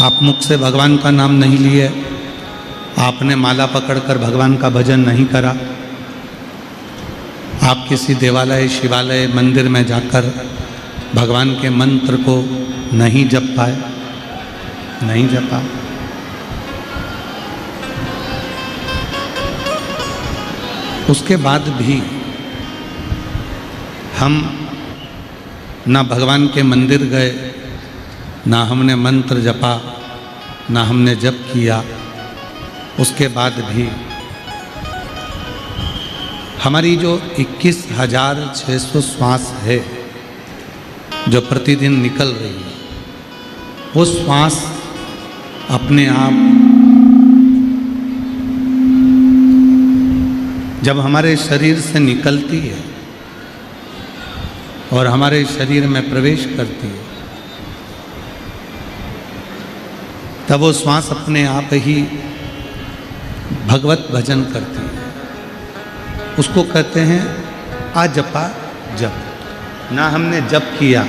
आप मुख से भगवान का नाम नहीं लिए, आपने माला पकड़कर भगवान का भजन नहीं करा, आप किसी देवालय, शिवालय, मंदिर में जाकर भगवान के मंत्र को नहीं जप पाए, नहीं जपा, उसके बाद भी हम ना भगवान के मंदिर गए, ना हमने मंत्र जपा, ना हमने जप किया, उसके बाद भी हमारी जो 21,600 श्वास है जो प्रतिदिन निकल रही है, वो श्वास अपने आप जब हमारे शरीर से निकलती है और हमारे शरीर में प्रवेश करती है, तब वो श्वास अपने आप ही भगवत भजन करती है। उसको कहते हैं आजपा जप। ना हमने जप किया,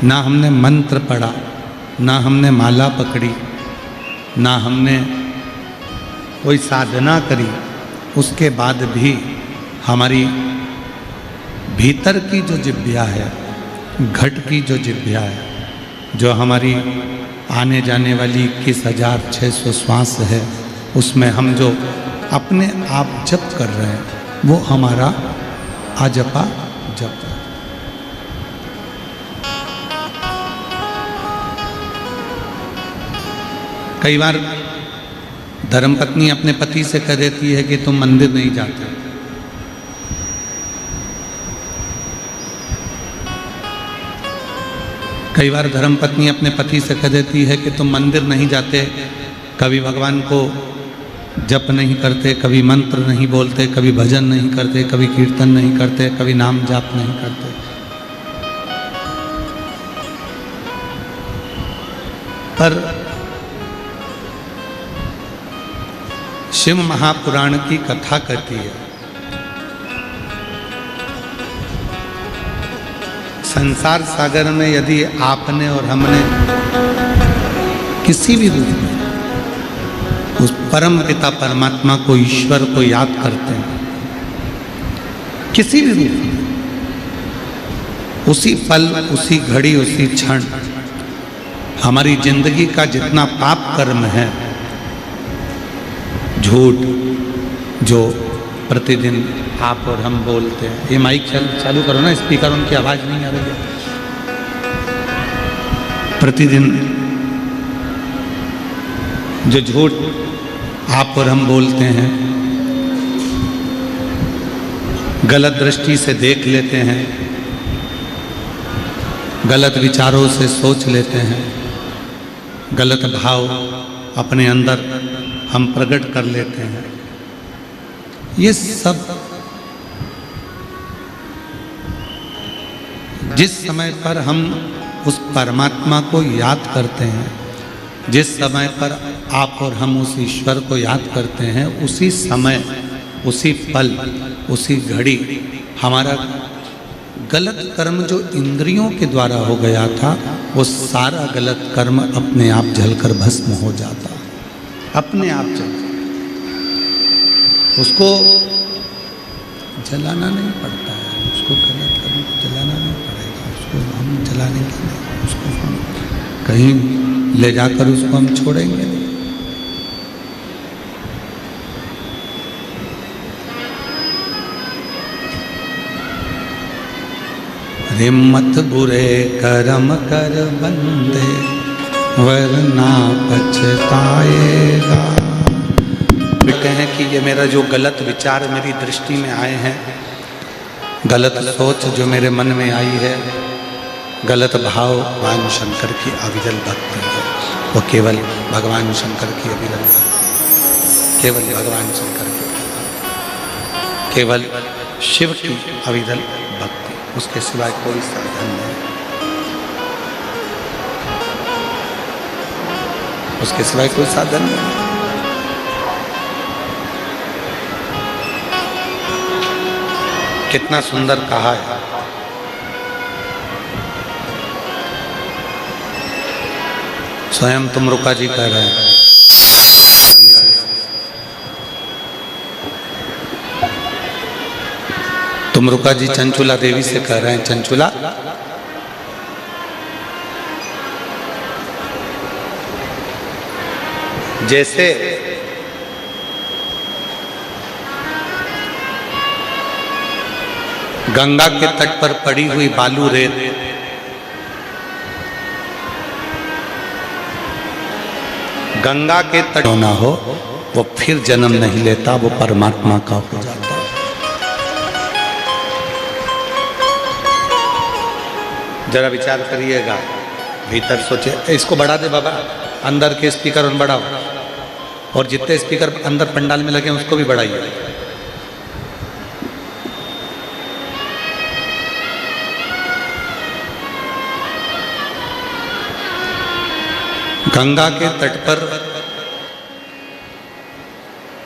ना हमने मंत्र पढ़ा, ना हमने माला पकड़ी, ना हमने कोई साधना करी, उसके बाद भी हमारी भीतर की जो जिह्वा है, घट की जो जिह्वा है, जो हमारी आने जाने वाली 21,600 श्वास है, उसमें हम जो अपने आप जप कर रहे हैं, वो हमारा आजपा जप है। कई बार धर्मपत्नी अपने पति से कह देती है कि तुम मंदिर नहीं जाते, कई बार धर्मपत्नी अपने पति से कह देती है कि तुम मंदिर नहीं जाते, कभी भगवान को जप नहीं करते, कभी मंत्र नहीं बोलते, कभी भजन नहीं करते, कभी कीर्तन नहीं करते, कभी नाम जाप नहीं करते। पर शिव महापुराण की कथा कहती है, संसार सागर में यदि आपने और हमने किसी भी रूप में उस परम पिता परमात्मा को, ईश्वर को याद करते हैं, किसी भी रूप में, उसी पल, उसी घड़ी, उसी क्षण हमारी जिंदगी का जितना पाप कर्म है, झूठ जो प्रतिदिन आप और हम बोलते हैं, ये माइक चालू करो ना, स्पीकर, उनकी आवाज़ नहीं आ रही है। प्रतिदिन जो झूठ आप और हम बोलते हैं, गलत दृष्टि से देख लेते हैं, गलत विचारों से सोच लेते हैं, गलत भाव अपने अंदर हम प्रकट कर लेते हैं, ये सब जिस समय पर हम उस परमात्मा को याद करते हैं, जिस समय पर आप और हम उस ईश्वर को याद करते हैं, उसी समय, उसी पल, उसी घड़ी हमारा गलत कर्म जो इंद्रियों के द्वारा हो गया था, वो सारा गलत कर्म अपने आप जलकर भस्म हो जाता, अपने आप जल, उसको जलाना नहीं पड़ता है, उसको गलत कर्म को जलाना नहीं पड़ेगा, उसको हम जलाएंगे नहीं, उसको हम कहीं ले जाकर उसको हम छोड़ेंगे नहीं। रे मत बुरे कर्म कर बंदे, वरना पछताएगा। कहते हैं कि ये मेरा जो गलत विचार मेरी दृष्टि में आए हैं, गलत सोच जो मेरे मन में आई है, गलत भाव, भगवान शंकर की अविरल भक्ति है, वो केवल भगवान शंकर की अविरल भक्ति, केवल भगवान शंकर की, केवल शिव की अविरल भक्ति, उसके सिवाय कोई साधन नहीं, उसके सिवाय कोई साधन नहीं। कितना सुंदर कहा है, स्वयं तुमरुका जी कह रहे हैं। तुमरुका जी चंचुला देवी से कह रहे हैं, चंचुला जैसे गंगा के तट पर पड़ी हुई बालू रेत गंगा के तट ना हो, वो फिर जन्म नहीं लेता, वो परमात्मा का हो जाता है। जरा विचार करिएगा, भीतर सोचे। इसको बढ़ा दे बाबा, अंदर के स्पीकर बढ़ाओ, और जितने स्पीकर अंदर पंडाल में लगे हैं उसको भी बढ़ाइए। गंगा के तट पर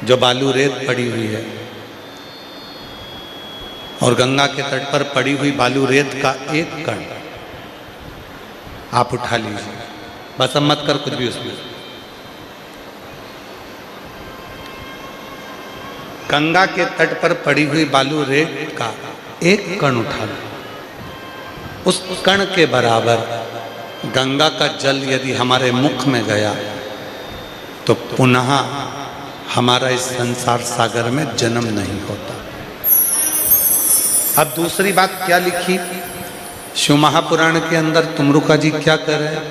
जो बालू रेत पड़ी हुई है, और गंगा के तट पर पड़ी हुई बालू रेत का एक कण आप उठा लीजिए, बस अब मत कर कुछ भी उसमें। गंगा के तट पर पड़ी हुई बालू रेत का एक कण उठा लो, उस कण के बराबर गंगा का जल यदि हमारे मुख में गया तो पुनः हमारा इस संसार सागर में जन्म नहीं होता। अब दूसरी बात क्या लिखी शिव महापुराण के अंदर, तुमरुका जी क्या कर रहे हैं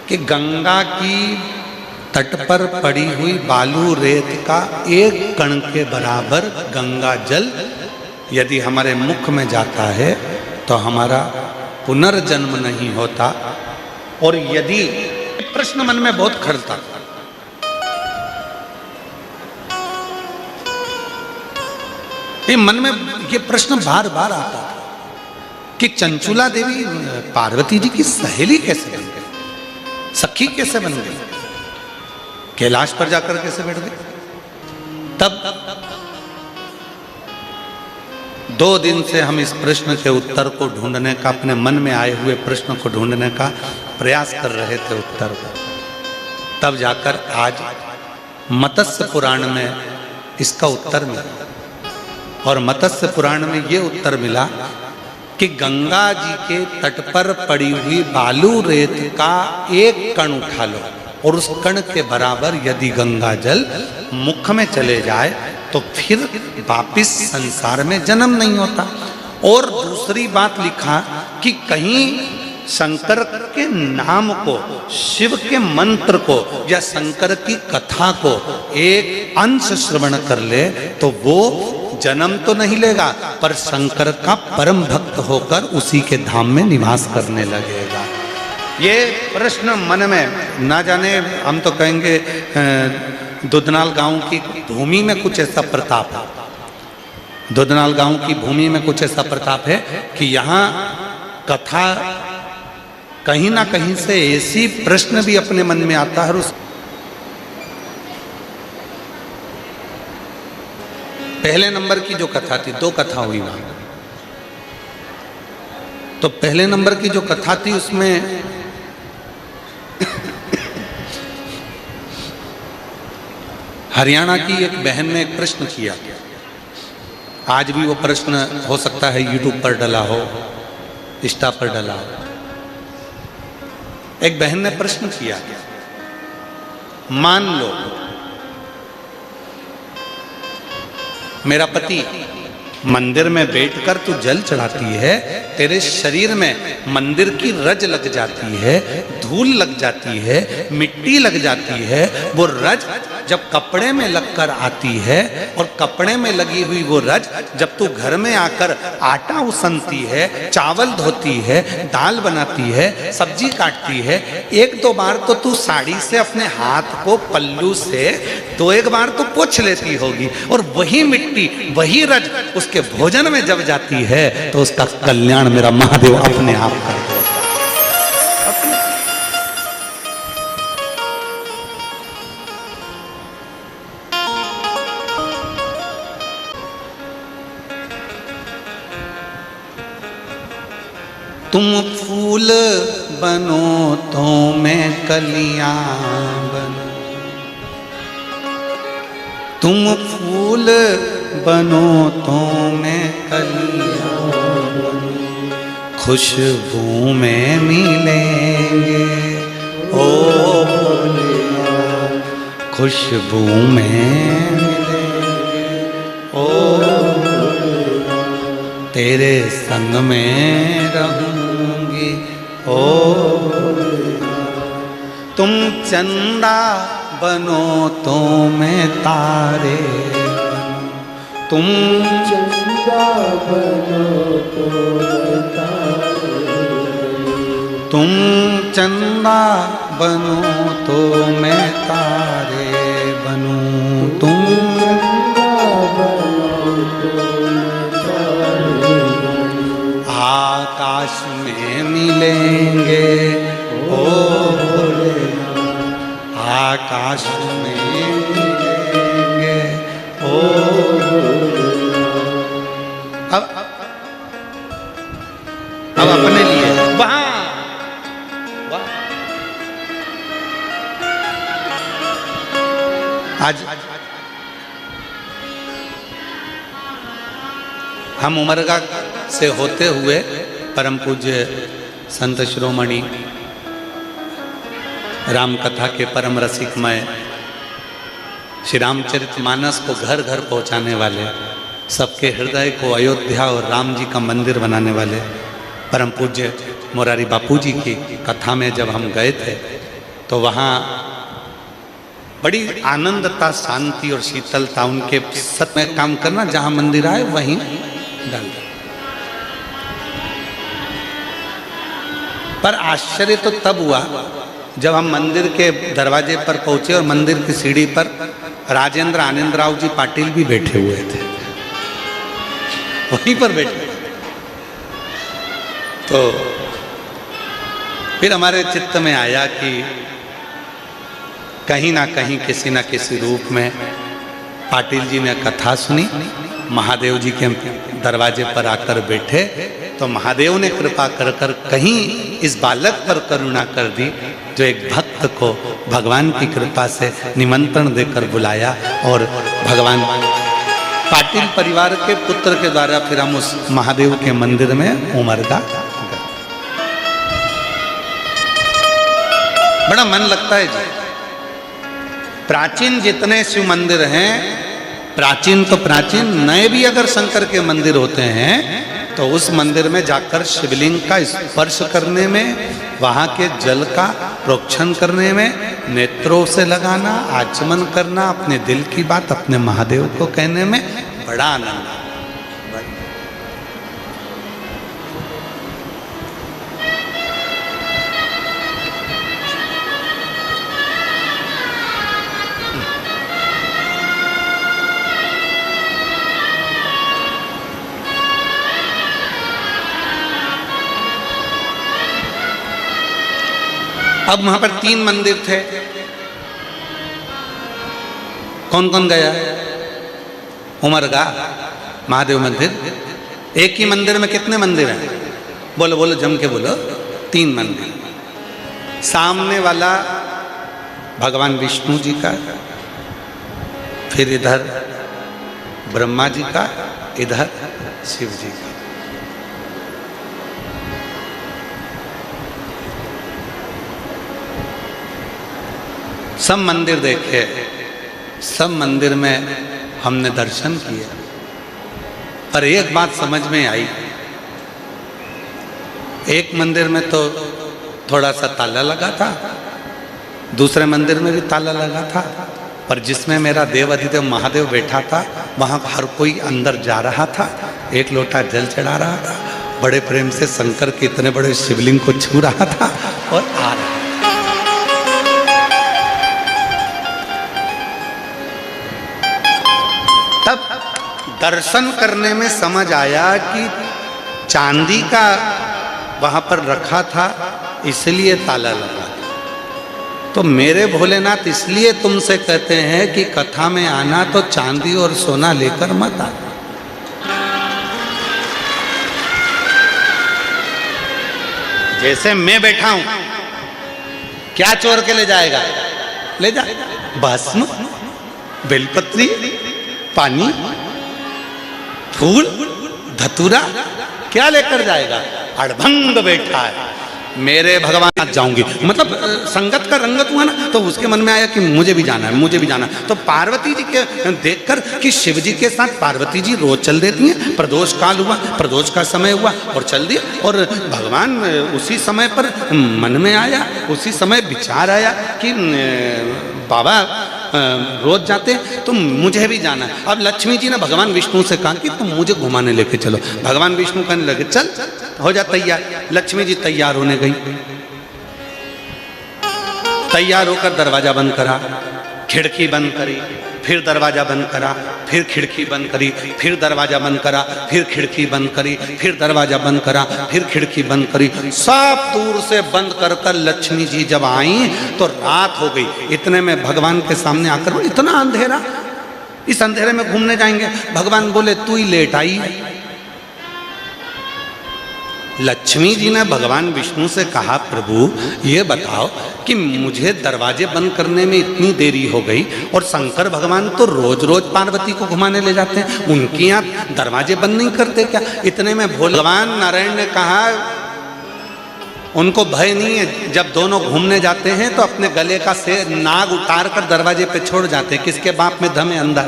कि गंगा की तट पर पड़ी हुई बालू रेत का एक कण के बराबर गंगा जल यदि हमारे मुख में जाता है तो हमारा पुनर्जन्म नहीं होता। और यदि प्रश्न मन में बहुत खलता, ये मन में ये प्रश्न बार बार आता था कि चंचुला देवी पार्वती जी की सहेली कैसे बन गई, सखी कैसे बन गई, कैलाश पर जाकर कैसे बैठ गई। तब 2 दिन से हम इस प्रश्न के उत्तर को ढूंढने का, अपने मन में आए हुए प्रश्न को ढूंढने का प्रयास कर रहे थे उत्तर को। तब जाकर आज मत्स्य पुराण में इसका उत्तर मिला, और मत्स्य पुराण में ये उत्तर मिला कि गंगा जी के तट पर पड़ी हुई बालू रेत का एक कण उठा लो, और उस कण के बराबर यदि गंगा जल मुख में चले जाए तो फिर वापिस संसार में जन्म नहीं होता। और दूसरी बात लिखा कि कहीं शंकर के नाम को, शिव के मंत्र को या शंकर की कथा को एक अंश श्रवण कर ले तो वो जन्म तो नहीं लेगा, पर शंकर का परम भक्त होकर उसी के धाम में निवास करने लगेगा। ये प्रश्न मन में ना जाने, हम तो कहेंगे दुधनाल गांव की भूमि में कुछ ऐसा प्रताप है, दुधनाल गांव की भूमि में कुछ ऐसा प्रताप है कि यहाँ कथा कहीं ना कहीं से ऐसी प्रश्न भी अपने मन में आता है। उस पहले नंबर की जो कथा थी, 2 कथा हुई वहां, तो पहले नंबर की जो कथा थी उसमें हरियाणा की एक बहन ने एक प्रश्न किया, आज भी वो प्रश्न हो सकता है यूट्यूब पर डला हो, इंस्टा पर डला हो। एक बहन ने प्रश्न किया, मान लो मेरा पति मंदिर में बैठकर तू जल चढ़ाती है, तेरे शरीर में मंदिर की रज लग जाती है, धूल लग जाती है, मिट्टी लग जाती है, वो रज जब कपड़े में लगकर आती है, और कपड़े में लगी हुई वो रज जब तू घर में आकर आटा उसनती है, चावल धोती है, दाल बनाती है, सब्जी काटती है, 1-2 बार तो तू साड़ी से अपने हाथ को पल्लू से 2-1 बार तो पोंछ लेती होगी, और वही मिट्टी वही रज उसके भोजन में जब जाती है तो उसका कल्याण मेरा महादेव अपने आप कर देगा। तुम फूल बनो तो मैं कलियां बनूं, तुम फूल बनो तो मैं कलियां बनूं, खुशबू में मिलेंगे ओ भोलिया, खुशबू में मिलेंगे ओ भोलिया, तेरे संग में रहूंगी ओ भोलिया, तुम चंदा बनो तो मैं तारे बनूं, तुम चंदा बनो तो मैं तारे बनूं, तुम चंदा बनो तो मैं तारे बनूं, तुम चंदा बनो तो मैं तारे बनूं, आकाश में मिलेंगे ओ भोलेनाथ, आकाश में मिलेंगे ओ भोलेनाथ। अब अपने लिए वहां आज हम उमरगा से होते हुए परम पूज्य संत शिरोमणि राम कथा के परम रसिकमय श्री रामचरितमानस को घर घर पहुंचाने वाले, सबके हृदय को अयोध्या और राम जी का मंदिर बनाने वाले परम पूज्य मोरारी बापू जी की कथा में जब हम गए थे तो वहाँ बड़ी आनंदता, शांति और शीतलता, उनके सत में काम करना, जहाँ मंदिर आए वहीं डाल। पर आश्चर्य तो तब हुआ जब हम मंदिर के दरवाजे पर पहुंचे और मंदिर की सीढ़ी पर राजेंद्र आनंदराव जी पाटिल भी बैठे हुए थे, वहीं पर बैठे। तो फिर हमारे चित्त में आया कि कहीं ना कहीं किसी न किसी रूप में पाटिल जी ने कथा सुनी, महादेव जी के दरवाजे पर आकर बैठे, तो महादेव ने कृपा कर कर कहीं इस बालक पर करुणा कर दी जो एक भक्त को भगवान की कृपा से निमंत्रण देकर बुलाया, और भगवान पाटिल परिवार के पुत्र के द्वारा फिर हम उस महादेव के मंदिर में उमरगा गए। बड़ा मन लगता है जी। प्राचीन जितने शिव मंदिर हैं, प्राचीन तो प्राचीन, नए भी अगर शंकर के मंदिर होते हैं तो उस मंदिर में जाकर शिवलिंग का स्पर्श करने में, वहाँ के जल का प्रोक्षण करने में, नेत्रों से लगाना, आचमन करना, अपने दिल की बात अपने महादेव को कहने में बड़ा आनंद। अब वहां पर 3 मंदिर थे। कौन कौन गया? उमरगा महादेव मंदिर। एक ही मंदिर में कितने मंदिर हैं? बोलो बोलो, जम के बोलो। 3 मंदिर। सामने वाला भगवान विष्णु जी का, फिर इधर ब्रह्मा जी का, इधर शिव जी का। सब मंदिर देखे, सब मंदिर में हमने दर्शन किए, पर एक बात समझ में आई। एक मंदिर में तो थोड़ा सा ताला लगा था, दूसरे मंदिर में भी ताला लगा था, पर जिसमें मेरा देव अधिदेव महादेव बैठा था वहाँ हर कोई अंदर जा रहा था, एक लोटा जल चढ़ा रहा था, बड़े प्रेम से शंकर के इतने बड़े शिवलिंग को छू रहा था और आ रहा था। तब दर्शन करने में समझ आया कि चांदी का वहां पर रखा था, इसलिए ताला लगा था। तो मेरे भोलेनाथ, इसलिए तुमसे कहते हैं कि कथा में आना तो चांदी और सोना लेकर मत आना। जैसे मैं बैठा हूं, क्या चोर के ले जाएगा? ले जा भस्म, बेलपत्री, पानी, फूल, धतूरा, क्या लेकर जाएगा? अड़भंग बैठा है, मेरे भगवान जाऊंगी। मतलब संगत का रंगत हुआ ना, तो उसके मन में आया कि मुझे भी जाना है, मुझे भी जाना है। तो पार्वती जी के देखकर कि शिव जी के साथ पार्वती जी रोज चल देती हैं। प्रदोष काल हुआ, प्रदोष का समय हुआ और चल दिया। और भगवान उसी समय पर मन में आया, उसी समय विचार आया कि बाबा रोज जाते तो मुझे भी जाना है। अब लक्ष्मी जी ने भगवान विष्णु से कहा कि तुम मुझे घुमाने लेके चलो। भगवान विष्णु कहने लगे चल हो जा तैयार। लक्ष्मी जी तैयार होने गई, तैयार होकर दरवाजा बंद करा, खिड़की बंद करी, फिर दरवाजा बंद करा, फिर खिड़की बंद करी, फिर दरवाजा बंद करा, फिर खिड़की बंद करी, फिर दरवाजा बंद करा, फिर खिड़की बंद करी। सब दूर से बंद कर कर लक्ष्मी जी जब आई तो रात हो गई। इतने में भगवान के सामने आकर, इतना अंधेरा, इस अंधेरे में घूमने जाएंगे? भगवान बोले तू ही लेट आई। लक्ष्मी जी ने भगवान विष्णु से कहा प्रभु ये बताओ कि मुझे दरवाजे बंद करने में इतनी देरी हो गई और शंकर भगवान तो रोज रोज पार्वती को घुमाने ले जाते हैं, उनके यहाँ दरवाजे बंद नहीं करते क्या? इतने में भगवान नारायण ने कहा उनको भय नहीं है, जब दोनों घूमने जाते हैं तो अपने गले का से नाग उतार कर दरवाजे पे छोड़ जाते हैं। किसके बाप में दम है अंदर,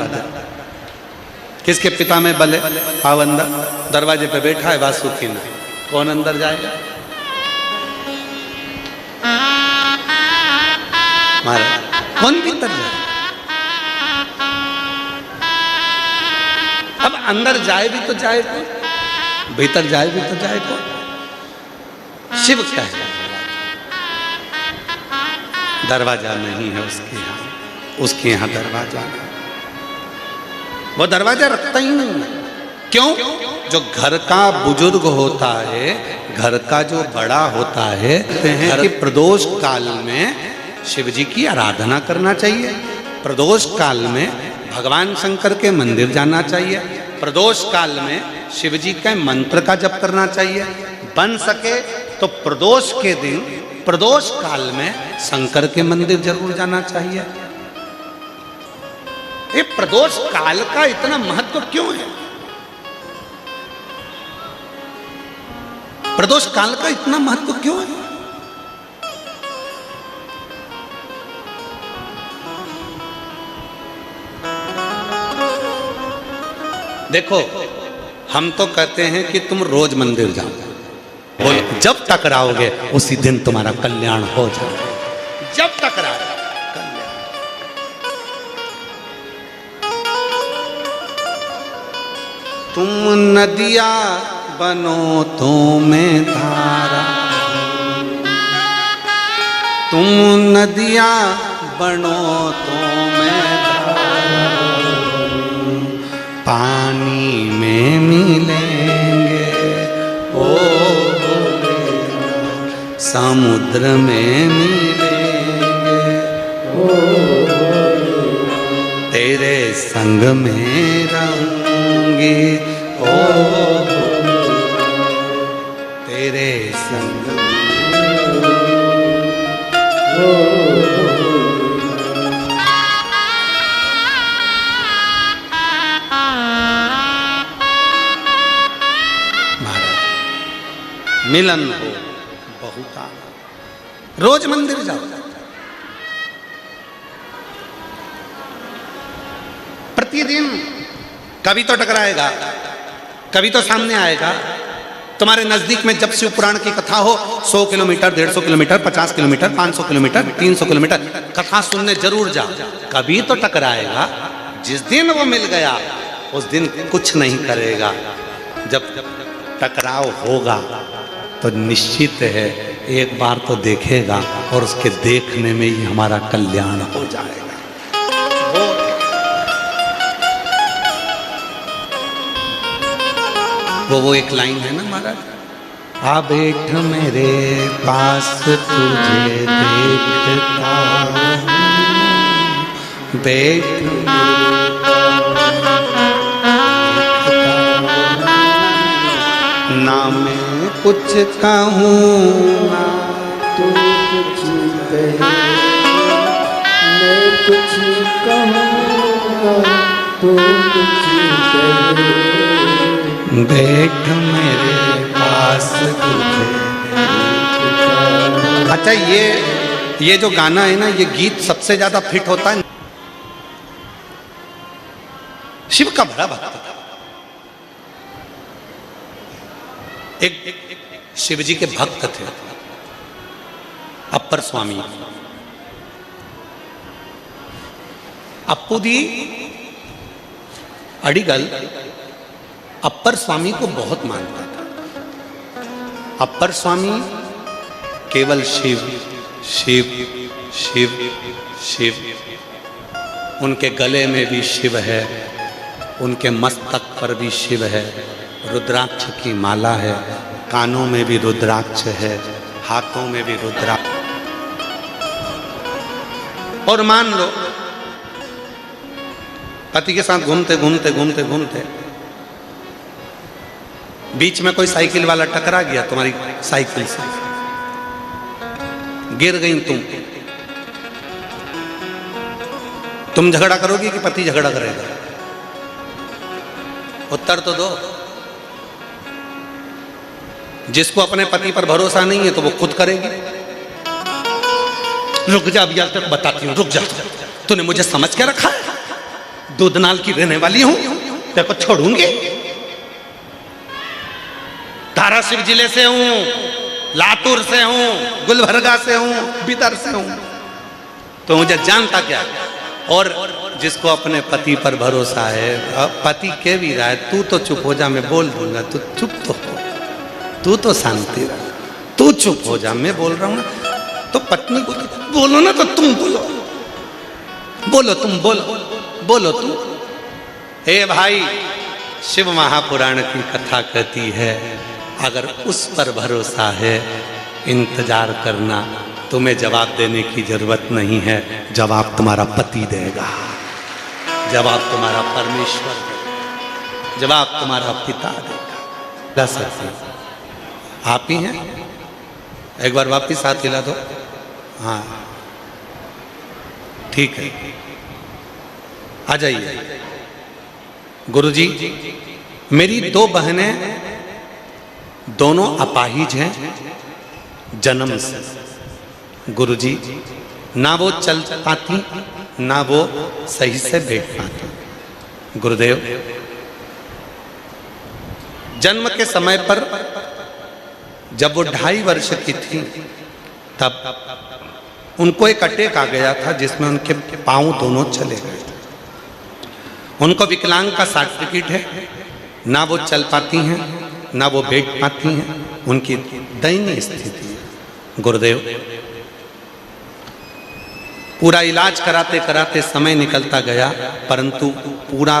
किसके पिता में बल है, आओ अंदर। दरवाजे पे बैठा है वासुकी ने, कौन अंदर जाएगा? महाराज कौन भीतर जाए? अब अंदर जाए भी तो जाए कौन, भीतर जाए भी तो जाए कौन? शिव क्या है? दरवाजा नहीं है उसके यहाँ, उसके यहाँ दरवाजा है। वो दरवाजा रखता ही नहीं है। क्यों? जो घर का बुजुर्ग होता है, घर का जो बड़ा होता है, घर के प्रदोष काल में शिव जी की आराधना करना चाहिए। प्रदोष काल में भगवान शंकर के मंदिर जाना चाहिए। प्रदोष काल में शिव जी के मंत्र का जप करना चाहिए। बन सके तो प्रदोष के दिन, प्रदोष काल में शंकर के मंदिर जरूर जाना चाहिए। ये प्रदोष काल का इतना महत्व क्यों है? प्रदोष काल का इतना महत्व क्यों है? देखो हम तो कहते हैं कि तुम रोज मंदिर जाओ, बोल जब टकराओगे उसी दिन तुम्हारा कल्याण हो जाए। जब टकराओ कल्याण। तुम नदिया बनो तो में धारा, तुम नदिया बनो तो में धारा, पानी में मिलेंगे ओ समुद्र में मिलेंगे ओ तेरे संग में रहूंगी ओ तेरे संग मिलन हो बहुत आना। रोज मंदिर जाओ, प्रतिदिन। कभी तो टकराएगा, कभी तो सामने आएगा। तुम्हारे नजदीक में जब शिव पुराण की कथा हो, 100 kilometre, 150 kilometre, 50 kilometre, 500 kilometre, 300 kilometre कथा सुनने जरूर जाओ। कभी तो टकराएगा। जिस दिन वो मिल गया उस दिन कुछ नहीं करेगा। जब टकराव होगा तो निश्चित है एक बार तो देखेगा और उसके देखने में ही हमारा कल्याण हो जाएगा। वो एक लाइन है ना महाराज, आ बैठ मेरे पास तुझे देखता हूं, बैठ ना मैं कुछ कहूँ ना, तू कुछ कहे मैं कुछ कहूँगा, तू कुछ कहे। देख मेरे पास तुझे। अच्छा ये जो गाना है ना, ये गीत सबसे ज्यादा फिट होता है शिव का बड़ा भक्त था। एक शिव जी के भक्त थे अप्पर स्वामी। अप्पू दी अडिगल अप्पर स्वामी को बहुत मानता था। अप्पर स्वामी केवल शिव शिव शिव शिव, उनके गले में भी शिव है, उनके मस्तक पर भी शिव है, रुद्राक्ष की माला है, कानों में भी रुद्राक्ष है, हाथों में भी रुद्राक्ष। और मान लो पति के साथ घूमते घूमते घूमते घूमते बीच में कोई साइकिल वाला टकरा गया तुम्हारी साइकिल से, गिर गई तुम झगड़ा करोगी कि पति झगड़ा करेगा? उत्तर तो दो। जिसको अपने पति पर भरोसा नहीं है तो वो खुद करेगी। रुक जा, अभी तक बताती हूँ, रुक जा। तूने मुझे समझ के रखा है? दूधनाल की रहने वाली हूं, तेरे को छोड़ूंगी? धाराशिव जिले से हूं, लातूर से हूं, गुलबर्गा से हूं, बिदर से हूं, तो मुझे जानता क्या? और जिसको अपने पति पर भरोसा है, पति कह भी रहा है तू तो चुप हो जा, मैं बोल दूंगा, तू चुप तो हो, तू तो शांति रह, तू चुप हो जा, मैं बोल रहा हूं ना। तो पत्नी को बोलो ना, तो तुम बोलो, बोलो तुम, बोलो बोलो तुम। हे भाई, शिव महापुराण की कथा कहती है अगर उस पर भरोसा है इंतजार करना, तुम्हें जवाब देने की जरूरत नहीं है, जवाब तुम्हारा पति देगा, जवाब तुम्हारा परमेश्वर देगा, जवाब तुम्हारा पिता देगा। सकते आप ही हैं? एक बार वापिस हाथ हिला दो। हाँ ठीक है, आ जाइए। गुरुजी, मेरी दो बहनें दोनों अपाहिज हैं जन्म से। गुरुजी, ना वो चल पाती ना वो सही से बैठ पाती। गुरुदेव, जन्म के समय पर जब वो 2.5 वर्ष की थी तब उनको एक अटैक आ गया था जिसमें उनके पांव दोनों चले गए थे। उनको विकलांग का सर्टिफिकेट है, ना वो चल पाती हैं ना वो बैठ पाती हैं, उनकी दयनीय स्थिति है। गुरुदेव, पूरा इलाज कराते कराते समय निकलता गया, परंतु पूरा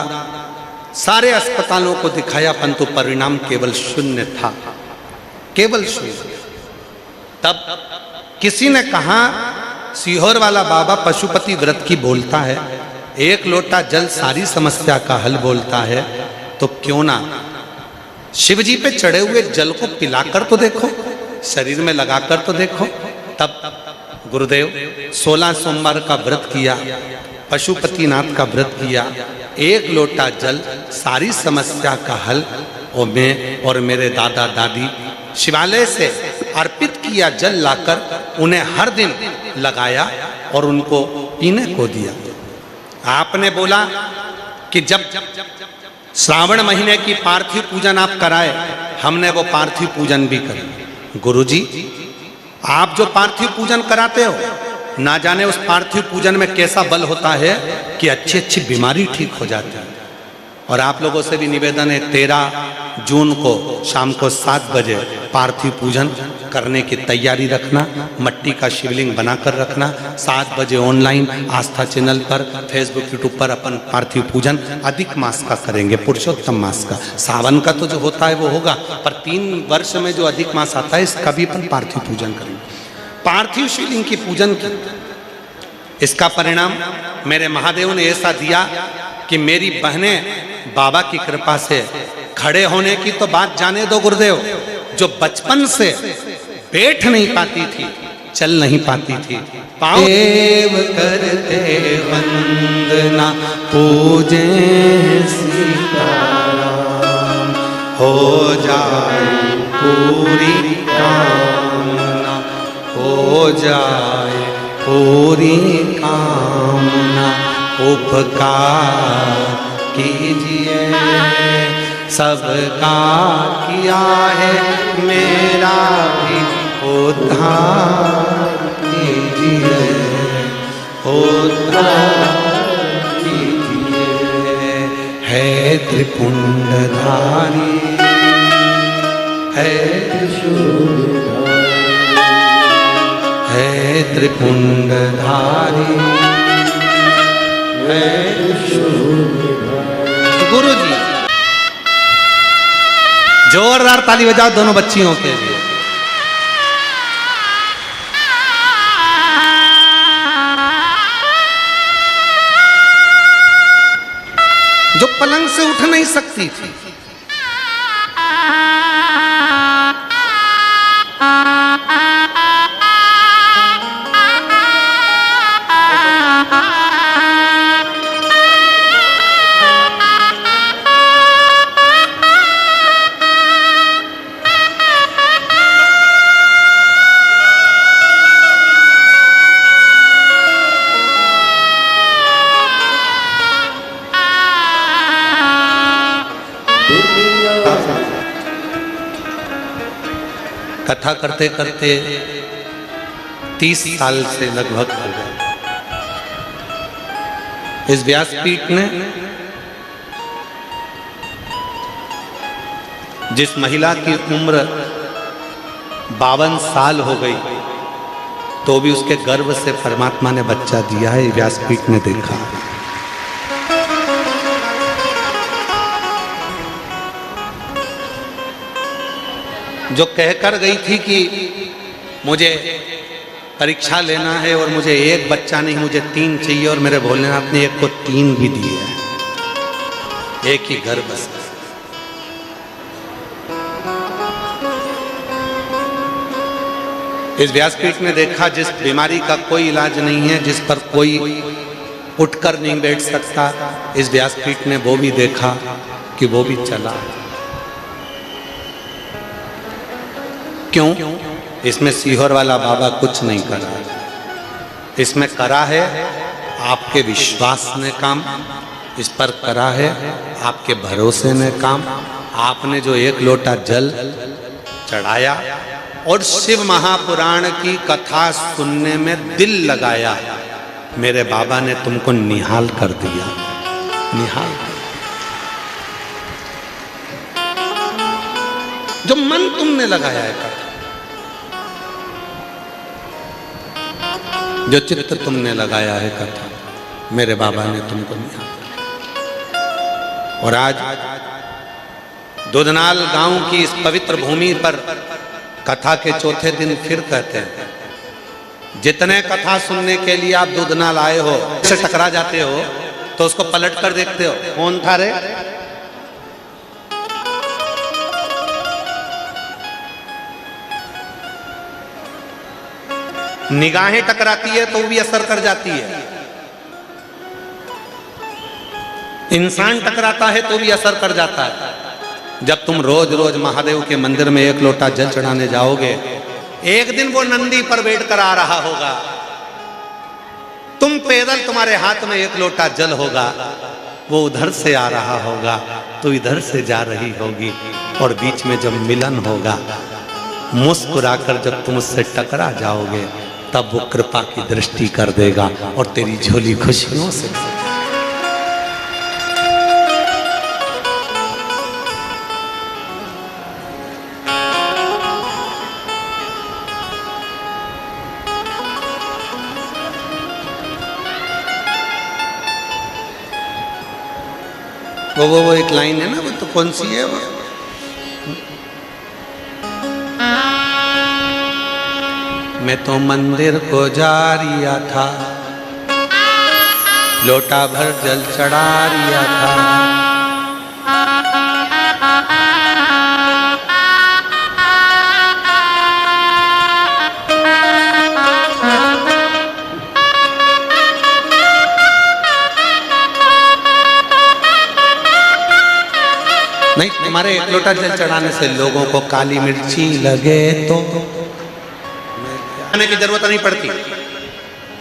सारे अस्पतालों को दिखाया, परंतु परिणाम केवल 0 था, केवल 0। तब किसी ने कहा सीहोर वाला बाबा पशुपति व्रत की बोलता है, 1 लोटा जल सारी समस्या का हल बोलता है, तो क्यों ना शिव जी पे चढ़े हुए जल को पिलाकर तो देखो, शरीर में लगाकर तो देखो। तब गुरुदेव 16 सोमवार का व्रत किया, पशुपतिनाथ का व्रत किया, 1 लोटा जल सारी समस्या का हल, और मैं और मेरे दादा दादी शिवालय से अर्पित किया जल लाकर उन्हें हर दिन लगाया और उनको पीने को दिया। आपने बोला कि जब श्रावण महीने की पार्थिव पूजन आप कराए, हमने वो पार्थिव पूजन भी करी। गुरुजी, आप जो पार्थिव पूजन कराते हो, ना जाने उस पार्थिव पूजन में कैसा बल होता है कि अच्छी अच्छी बीमारी ठीक हो जाती है। और आप लोगों से भी निवेदन है, 13 जून को शाम को 7 बजे पार्थिव पूजन करने की तैयारी रखना, मट्टी का शिवलिंग बनाकर रखना। 7 बजे ऑनलाइन आस्था चैनल पर, फेसबुक यूट्यूब पर अपन पार्थिव पूजन अधिक मास का करेंगे, पुरुषोत्तम मास का। सावन का तो जो होता है वो होगा, पर 3 वर्ष में जो अधिक मास आता है इसका भी अपन पार्थिव पूजन करेंगे। पार्थिव शिवलिंग की पूजन की, इसका परिणाम मेरे महादेव ने ऐसा दिया कि मेरी बहनें बाबा की कृपा से खड़े होने की तो बात जाने दो गुरुदेव, जो बचपन से बैठ नहीं पाती थी, चल नहीं पाती थी, देव करते वंदना पूजे सीताराम, हो जाए पूरी कामना, हो जाए पूरी कामना, उपकार कीजिए सबका किया है, मेरा भी उद्धार कीजिए, उद्धार कीजिए। है त्रिपुंडधारी, है त्रिशूलधारी, है त्रिपुंडधारी, है त्रिशूलधारी। गुरु जी जोरदार ताली बजाओ दोनों बच्चियों के लिए। जो पलंग से उठ नहीं सकती थी, कथा करते करते 30 साल से लगभग हो गए। इस व्यासपीठ ने जिस महिला की उम्र 52 साल हो गई तो भी उसके गर्भ से परमात्मा ने बच्चा दिया है, व्यासपीठ ने देखा। जो कहकर गई थी कि मुझे परीक्षा लेना है और मुझे एक बच्चा नहीं मुझे 3 चाहिए, और मेरे भोलेनाथ ने एक को 3 भी दिए हैं, एक ही गर्भ से। इस व्यासपीठ ने देखा जिस बीमारी का कोई इलाज नहीं है, जिस पर कोई उठकर नहीं बैठ सकता, इस व्यासपीठ ने वो भी देखा कि वो भी चला। क्यों? इसमें सीहोर वाला बाबा कुछ नहीं करा, इसमें करा है आपके विश्वास ने काम, इस पर करा है आपके भरोसे ने काम। आपने जो 1 लोटा जल चढ़ाया और शिव महापुराण की कथा सुनने में दिल लगाया, मेरे बाबा ने तुमको निहाल कर दिया, निहाल। जो मन तुमने लगाया है कथा, जो चित्त तुमने लगाया है कथा, मेरे बाबा ने तुमको निहाल कर दिया। और आज दुधनाल गांव की इस पवित्र भूमि पर कथा के चौथे दिन फिर कहते हैं, जितने कथा सुनने के लिए आप दुधनाल आए हो, से टकरा जाते हो तो उसको पलट कर देखते हो, कौन था रे? निगाहें टकराती है तो भी असर कर जाती है, इंसान टकराता है तो भी असर कर जाता है। जब तुम रोज रोज महादेव के मंदिर में 1 लोटा जल चढ़ाने जाओगे, एक दिन वो नंदी पर बैठकर आ रहा होगा, तुम पैदल, तुम्हारे हाथ में 1 लोटा जल होगा, वो उधर से आ रहा होगा, तो इधर से जा रही होगी, और बीच में जब मिलन होगा, मुस्कुराकर जब तुम उससे टकरा जाओगे, तब वो कृपा की दृष्टि कर देगा और तेरी झोली खुशियों से। वो एक लाइन है ना, वो तो कौन सी है वो? मैं तो मंदिर को जा रिया था, लोटा भर जल चढ़ा रिया था, नहीं, तुम्हारे एक लोटा जल चढ़ाने से लोगों को काली मिर्ची लगे तो आने की जरूरत नहीं पड़ती।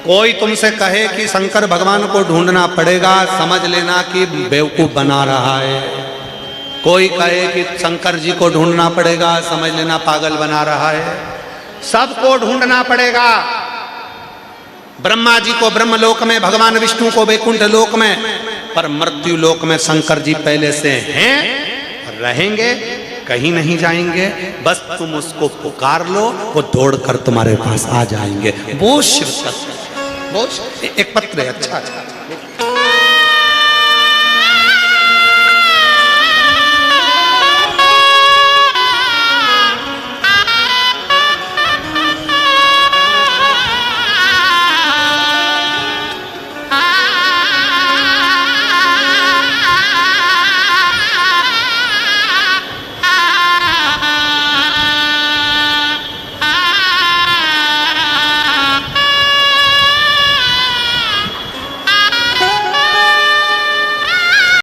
कोई तुमसे कहे कि शंकर भगवान को ढूंढना पड़ेगा, समझ लेना कि बेवकूफ बना रहा है। कोई कहे कि शंकर जी को ढूंढना पड़ेगा, समझ लेना पागल बना रहा है। सबको ढूंढना पड़ेगा। ब्रह्मा जी को ब्रह्मलोक में, भगवान विष्णु को वैकुंठ लोक में, पर मृत्यु लोक में शंकर जी पहले से हैं, रहेंगे, कहीं नहीं जाएंगे। बस तुम उसको पुकार लो, वो दौड़कर तुम्हारे पास आ जाएंगे। वो शिव तत्व, वो एक पत्र है। अच्छा अच्छा